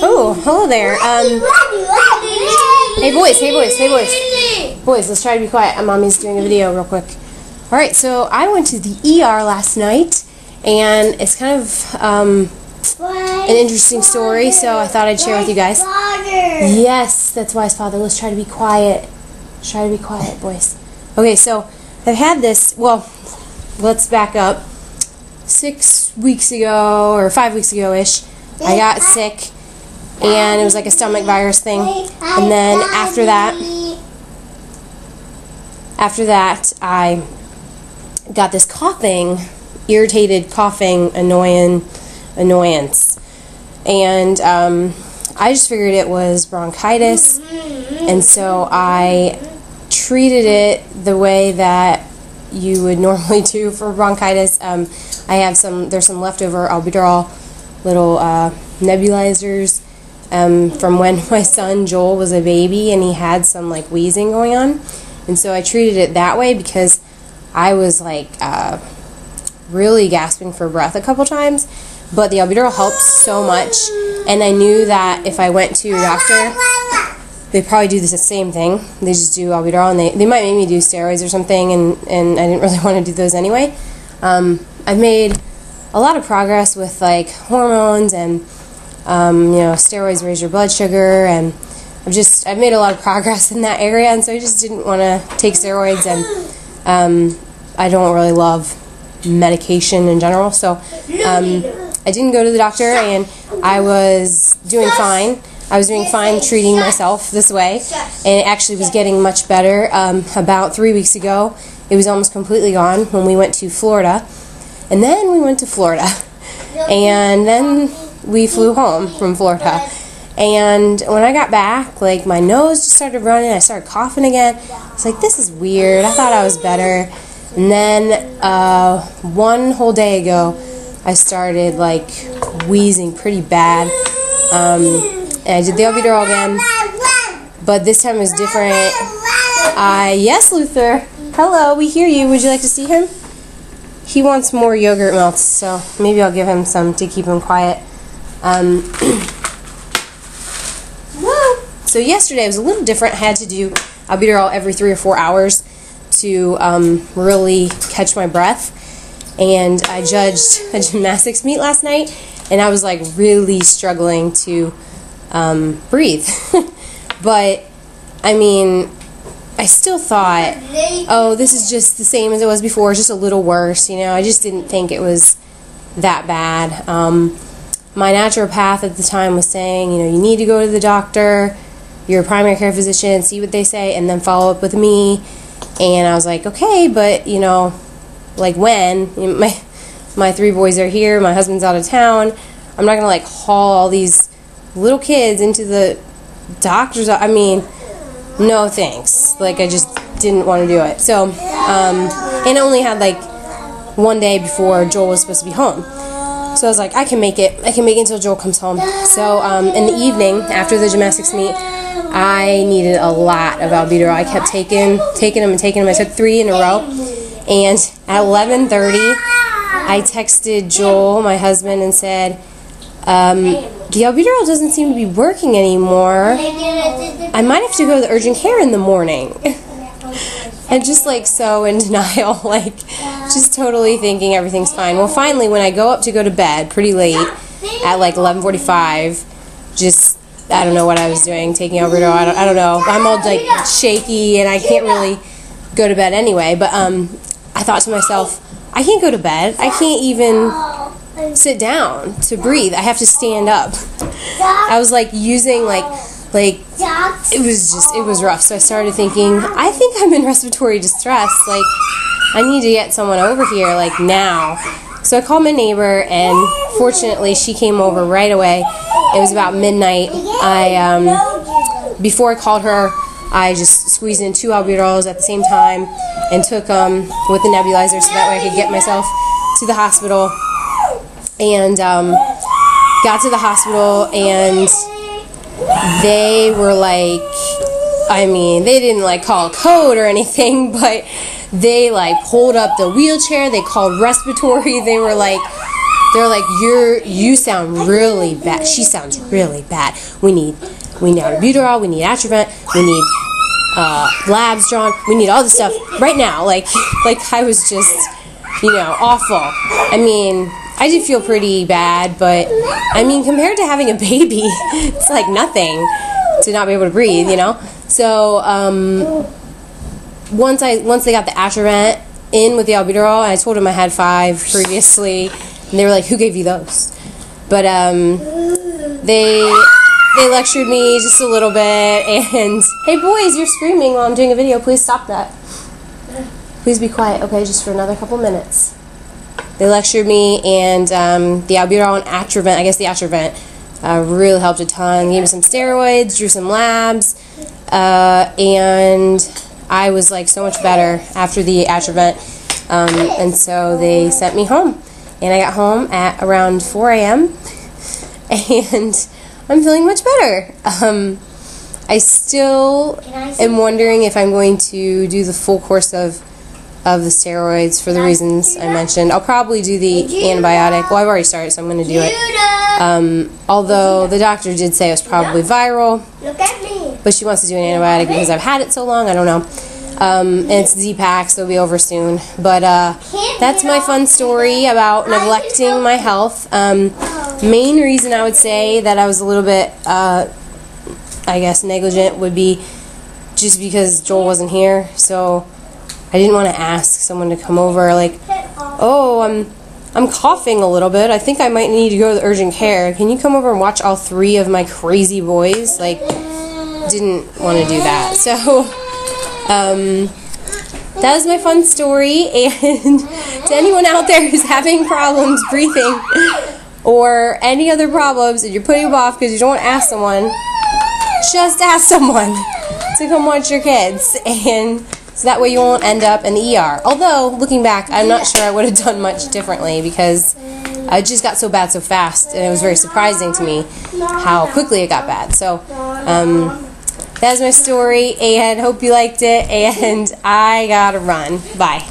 Oh, hello there. Hey boys. Boys, let's try to be quiet. Mommy's doing a video real quick. Alright, so I went to the ER last night, and it's kind of an interesting story, so I thought I'd share with you guys. Yes, that's wise, Father. Let's try to be quiet. Let's try to be quiet, boys. Okay, so I've had this, well, let's back up. 6 weeks ago, or 5 weeks ago-ish, I got sick, and it was like a stomach virus thing, and then after that, I got this coughing, irritated coughing annoyance, and I just figured it was bronchitis, and so I treated it the way that you would normally do for bronchitis. I have there's some leftover albuterol little nebulizers from when my son Joel was a baby, and he had some like wheezing going on, and so I treated it that way because I was like really gasping for breath a couple times, but the albuterol helped so much, and I knew that if I went to a doctor, they probably do the same thing. They just do albuterol, and they might make me do steroids or something, and I didn't really want to do those anyway. I've made a lot of progress with like hormones, and you know, steroids raise your blood sugar, and I've made a lot of progress in that area, and so I just didn't want to take steroids, and I don't really love medication in general, so I didn't go to the doctor, and I was doing fine. I was doing fine treating myself this way, and it actually was getting much better. About 3 weeks ago, it was almost completely gone when we went to Florida, and then we went to Florida, and then we flew home from Florida, and when I got back, like, my nose just started running, I started coughing again. I was like, this is weird, I thought I was better, and then 1 whole day ago, I started, like, wheezing pretty bad, and I did the albuterol again, but this time it was different. Yes, Luther. Hello, we hear you. Would you like to see him? He wants more yogurt melts, so maybe I'll give him some to keep him quiet. So yesterday was a little different. I had to do albuterol every 3 or 4 hours to really catch my breath, and I judged a gymnastics meet last night, and I was like really struggling to breathe. But I mean, I still thought, oh, this is just the same as it was before, it's just a little worse, you know. I just didn't think it was that bad. My naturopath at the time was saying, you know, you need to go to the doctor, your primary care physician, see what they say, and then follow up with me. And I was like, okay, but, you know, like when? You know, my 3 boys are here, my husband's out of town, I'm not going to, like, haul all these little kids into the doctor's. I mean, no thanks. Like, I just didn't want to do it. So, and I only had like 1 day before Joel was supposed to be home. So I was like, I can make it until Joel comes home. So, in the evening, after the gymnastics meet, I needed a lot of albuterol. I kept taking them. I took 3 in a row. And at 11:30, I texted Joel, my husband, and said, the albuterol doesn't seem to be working anymore. I might have to go to the urgent care in the morning. And just like so in denial, like just totally thinking everything's fine. Well, finally, when I go to bed pretty late at like 11:45, just, I don't know what I was doing, taking albuterol. I don't know. I'm all like shaky, and I can't really go to bed anyway. But I thought to myself, I can't go to bed. I can't even sit down to breathe. I have to stand up. I was like using like it was rough. So I started thinking, I think I'm in respiratory distress. Like, I need to get someone over here like now. So I called my neighbor, and fortunately she came over right away. It was about midnight. Before I called her, I just squeezed in 2 albuterols at the same time and took them with the nebulizer so that way I could get myself to the hospital. And got to the hospital, and they were like, I mean, they didn't like call a code or anything, but they like pulled up the wheelchair, they called respiratory, they were like They're like, you sound really bad. She sounds really bad. We need albuterol. We need Atrovent. We need labs drawn. We need all this stuff right now. Like I was just, awful. I mean, I did feel pretty bad, but I mean, compared to having a baby, it's like nothing to not be able to breathe, So once they got the Atrovent in with the albuterol, I told them I had 5 previously, and they were like, "Who gave you those?" But they lectured me just a little bit, and hey boys, you're screaming while I'm doing a video. Please stop that. Please be quiet, okay? Just for another couple minutes. They lectured me, and the albuterol and Atrovent, I guess the Atrovent, really helped a ton. Gave me some steroids, drew some labs, and I was like so much better after the Atrovent, and so they sent me home. And I got home at around 4 a.m. and I'm feeling much better. I still am wondering if I'm going to do the full course of the steroids for the reasons I mentioned. I'll probably do the antibiotic. Well, I've already started, so I'm going to do it. Although the doctor did say it was probably viral, but she wants to do an antibiotic because I've had it so long. I don't know. And it's Z-Pack, so it'll be over soon. But that's my fun story about neglecting my health. Main reason I would say that I was a little bit, I guess, negligent would be just because Joel wasn't here. So I didn't want to ask someone to come over, like, "Oh, I'm coughing a little bit. I think I might need to go to the urgent care. Can you come over and watch all 3 of my crazy boys?" Like, didn't want to do that. So that was my fun story, and to anyone out there who's having problems breathing or any other problems and you're putting them off because you don't want to ask someone, just ask someone to come watch your kids, and so that way you won't end up in the ER. Although, looking back, I'm not sure I would have done much differently because it just got so bad so fast, and it was very surprising to me how quickly it got bad. So that's my story, and hope you liked it, and I gotta run. Bye.